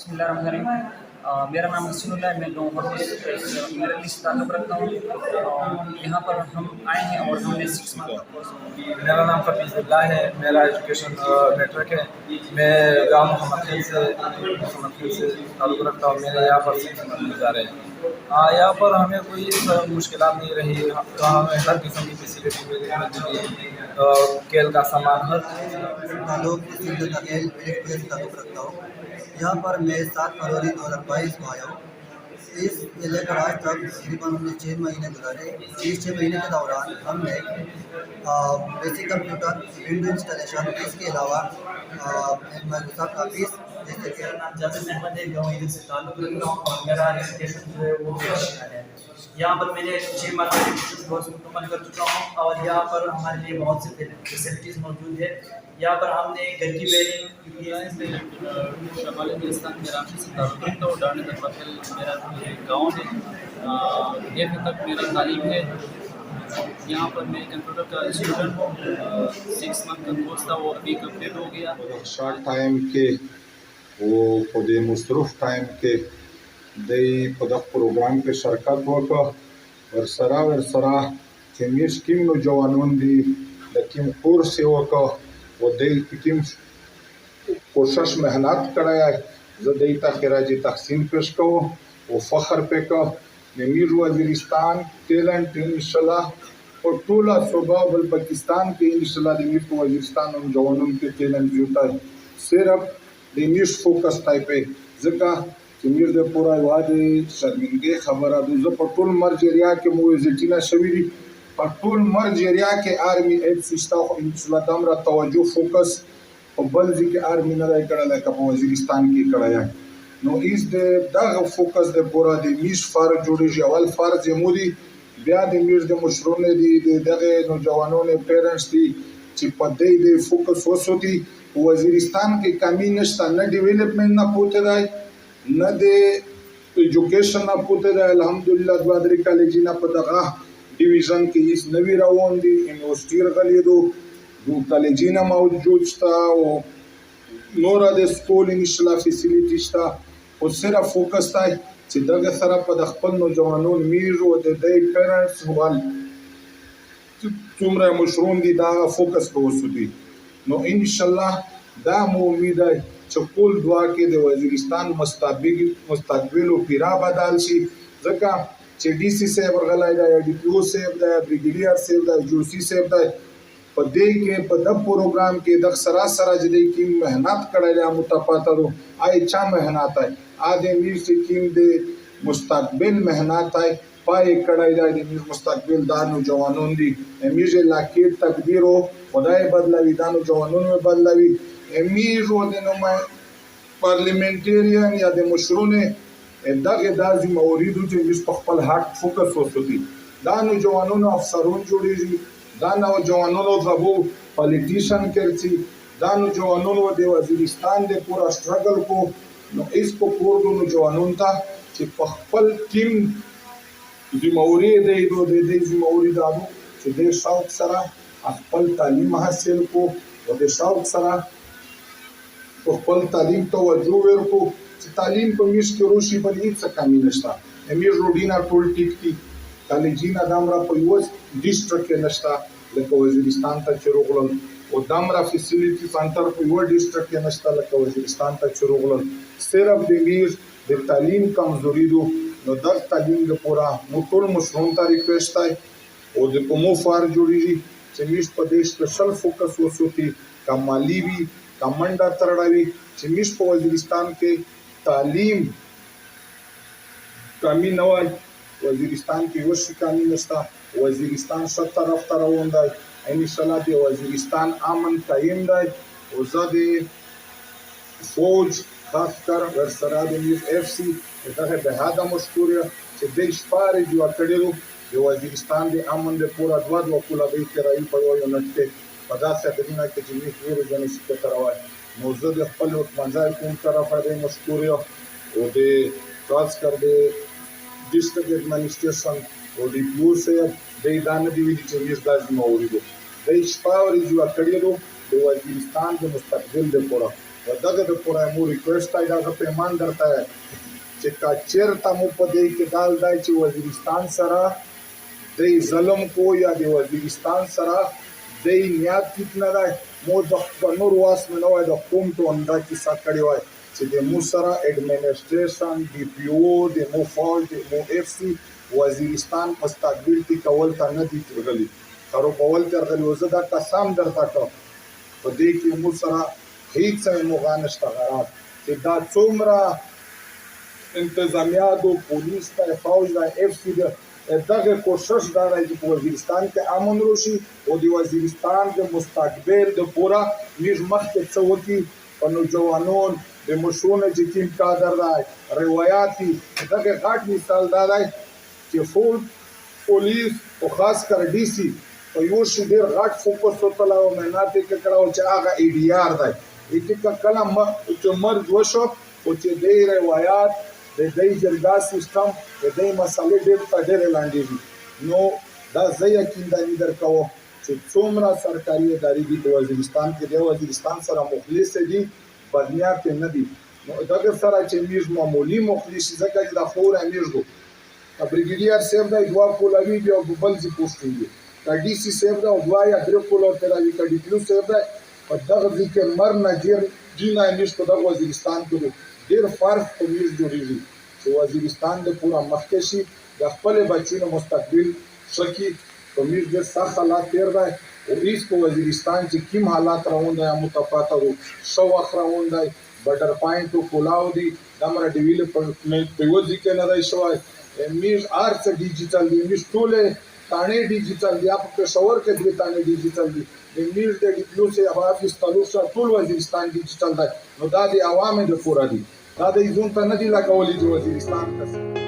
बिस्मिल्लाहिर्रहमानिर्रहीम। मेरा नाम हसीनुल्लाह है, मैं लोहर मिडल ईस्ट ताल्लुक़ रखता हूँ। यहाँ पर हम आए हैं और हमने 6 मंथ का कोर्स। मेरा नाम हफीज़ुल्लाह है। मेरा एजुकेशन मैट्रिक है। मैं गाँव मोहम्मद खील से ताल्लुक़ रखता हूँ। मैंने यहाँ पर 6 मंथ गुजारे हैं। यहाँ पर हमें कोई मुश्किलात नहीं रही। हमें हर किस्म की फैसिलिटी मिली। खेल का सामान हर ताल्लुक़ रखता हूँ। यहाँ पर मैं 7 फरवरी 2022 को आया हूँ। इस लेकर आज तक तकरीबन हमने 6 महीने गुजारे। इस 6 महीने के दौरान हमने बेसिक कंप्यूटर, विंडो इंस्टॉलेशन, इसके अलावा माइक्रोसॉफ्ट ऑफिस, जैसे कि मेरा नाम जावेद अहमद है, गाँव ईद से ताल्लुक़ रखता हूँ और मेरा एजुकेशन जो है वो है। यहाँ पर मैंने 6 मंथ का एजुकेशन कोर्स मुकम्मल कर चुका हूँ और यहाँ पर हमारे लिए बहुत सी फैसिलिटीज़ मौजूद है। यहाँ पर हमने घर की शमाली हिंदुस्तान के रांची से ताल्लुक़ रखता हूँ। डांडी दरबार मेरा गाँव है। 8वीं तक मेरी तालीम है। यहाँ पर मैं कंप्यूटर का स्टूडेंट हूँ। 6 मंथ का कोर्स था, वो अभी कंप्लीट हो गया। शॉर्ट टाइम के वो खुद मसरूफ़ टाइम के दई पद प्रोग्राम पे शिरकत वक वरसरा तमिश किम नौजवानों दी किम कोर्स वक वो दई किम कोशिश मेहनत कराया जदई तक राजी तकसीम पेश को वो फ़ख्र पे को मीर वज़ीरिस्तान टैलेंट इंशाल्लाह और टोला सूबा बल पाकिस्तान के इंशाल्लाह मीर वज़ीरिस्तान नौजवानों के टैलेंट जुटा सिर्फ मीर फोकस टाइप है जका मीर दे पूरा वादे शर्मिंदगी खबर दो पटोल मर्ज एरिया के मुइजिटिना शवीरी पटोल मर्ज एरिया के आर्मी एड सिस्टा इंशाल्लाह दमरा तवज्जो फोकस और बल्जी के आर्मी न राय कड़ा का वज़ीरिस्तान की कड़ाया नो इस दे दग फोकस दे पूरा दे मिश फार जोड़े अवल फार जमूदी ब्या दे मिर दे मुशरोने दी दे दगे नौजवानों ने पेरेंट्स दी चिपदे दे फोकस वसोती वज़ीरिस्तान के कमी नस्ता न डेवलपमेंट ना पोते दाई न दे एजुकेशन ना पोते दाई अल्हम्दुलिल्लाह द्वादरी कॉलेज ना पदगा डिवीजन के इस नवी रावों दी यूनिवर्सिटी रगले दो कॉलेज ना मौजूद था वो नोरा दे स्कूल इंशाल्लाह फैसिलिटी था और सिर्फ फोकस था कि दगे सरा पद खपल नौजवानों मीर और दे पेरेंट्स वाल तुमरा मुशरून दी दा फोकस को वसुदी नो इंशाल्लाह दा उम्मीद है चकुल दुआ के दे वज़ीरिस्तान मुस्तकबिल पिरा बदल सी जका डीसी से बरगलाई दा डीपीओ से दा ब्रिगेडियर से दा जूसी से दा पदे के पद प्रोग्राम के दख सरासरा जदे की मेहनत कड़ाया मुतपाता दो आई चा मेहनत है आदे मीर से कीम दे मुस्तकबिल मेहनत है पाए कड़ाई दा दे मीर मुस्तकबिल दार नौजवानों दी मीर जे लाके तकदीर हो खुदाए बदलावी दार नौजवानों में बदलावी मीर रो दे नो मैं पार्लियामेंटेरियन या दे मुशरोने दगे दाजी मौरीदो जे मिस पखपल हार्ट फोकस होती दार नौजवानों अफसरों जोड़ी दार नौजवानों दबो पॉलिटिशियन करती दार नौजवानों दे वज़ीरिस्तान दे पूरा स्ट्रगल को नो इसको पूरा नौजवानों था कि पखपल किम जिम्मेवारी दे जिम्मेवारी दादो कि दे शौक सरा पखपल तालीम हासिल को और दे शौक सरा पखपल तालीम तवज्जो वर को तालीम को मिस के रोशी बली से कमी नस्ता एमिर रोडीना टोल टिकटी कॉलेजिना दामरा पयोस डिस्ट्रिक्ट के नस्ता लेको वज़ीरिस्तान तक चरोगल और दामरा फैसिलिटी सेंटर पयो डिस्ट्रिक्ट के नस्ता लेको वज़ीरिस्तान तक चरोगल सिर्फ देमीर दे तालीम कमजोरी दो नो दर तालीम दे पूरा मुतुल मुशरून ता रिक्वेस्ट है और दे कोमो फार जोड़ी चमिश प्रदेश स्पेशल फोकस वसोती का माली भी कमांडा तरड़ावी चमिश को वज़ीरिस्तान के तालीम कमी नवाई वज़ीरिस्तान की वश कामी नस्ता वज़ीरिस्तान सब तरफ तरवंदा इंशाल्लाह दे वज़ीरिस्तान अमन कायम दाई और ज़ादे फौज खासकर वरसरा दे एफसी दगे बेहादा मशकूर से देश पार जो कड़ेरो दे वज़ीरिस्तान दे अमन दे पूरा द्वाद वकुला बे कराई पयो नटते पदा से दुनिया के जिम्मे पूरे जन से करवा मौजूद खपल मंजाय कोन तरफ दे मशकूर और दे खास कर दे डिस्ट्रिक्ट एडमिनिस्ट्रेशन और डीपीओ से दे दान दी विधि चेंजेस दाज मौरी दो देश पावर जो कड़ेरो दे वज़ीरिस्तान के मुस्तकबिल दे पूरा و دغه د پوره مو ریکویسټ دی دغه پیمان درته چې که چېرته مو په دې کې دال دی چې وزیرستان سره دی ظلم کو یا د وزیرستان سره دی نیت ټیک نه دی مو د نور واس نه وای د قوم ته همدا کیسه کړې وای چې د مو سره ایڈمنسټریشن ډي پی او د مو فوج د مو اف سی وزیرستان مستقبل کې کول ته نه دي ترغلي خرابول ترغلي او زه دا قسم درته کوم په دې کې مو سره هیڅ موږ نشته غرض چې دا څومره انتظامیات او پولیس ته فوج د اف سی دغه کوشش دا دی چې په وزیرستان کې امن راشي او د وزیرستان د مستقبل د پورا موږ مخکې څه وکړي په نوجوانون د مشرونو چې کوم کادر دی روایاتي دغه غټ مثال دا دی چې فوج پولیس او خاص کر ډي سي په یو شي ډېر غټ فوکس وکړه او مهنت یې کړی چې هغه ای ډي آر دی چې کله چې مرګ وشو او چې د روایات د دې جرګه سیستم د دې مسلې ډېر په ډېر لاندې دي نو دا زه یقین درکوم چې څومره سرکاري ادارې دي په وزیرستان کې د وزیرستان سره مخلص دي بدنیات نه دي نو دغه سره چې موږ معمولی مخلص ځکه چې د خور امیرګو بریګیډیر صاحب دا دوا کولوي دی او بل ځای پوسټینګ دا ډي سي صاحب دا دوا یا درې کولو تراوی کډی پلو صاحب دا په دغه ذکر مر نجیر جینا نشته د وزیرستان کې ډېر فرق په موږ جوړیږي چې وزیرستان د پورا مخکشي د خپل بچو مستقبل شکی په موږ د سخت حالات تیر دی او هیڅ په وزیرستان چې کوم حالات روان دي متفاوت شو اخروان دی بټر پاینټ او کولاو دي دمر ډیولپمنٹ په یو ځکه نه دی شوی موږ ارڅ ډیجیټل دی موږ ټول تانه ډیجیټل دی په پېښور کې د تانه ډیجیټل دی د میز د ډیپلو سه هغه استالوشا ټول وزیرستان ډیجیټل دی نو دا د عوامو د پورا دی دا د ایزون ته نه دی لګولې د وزیرستان ته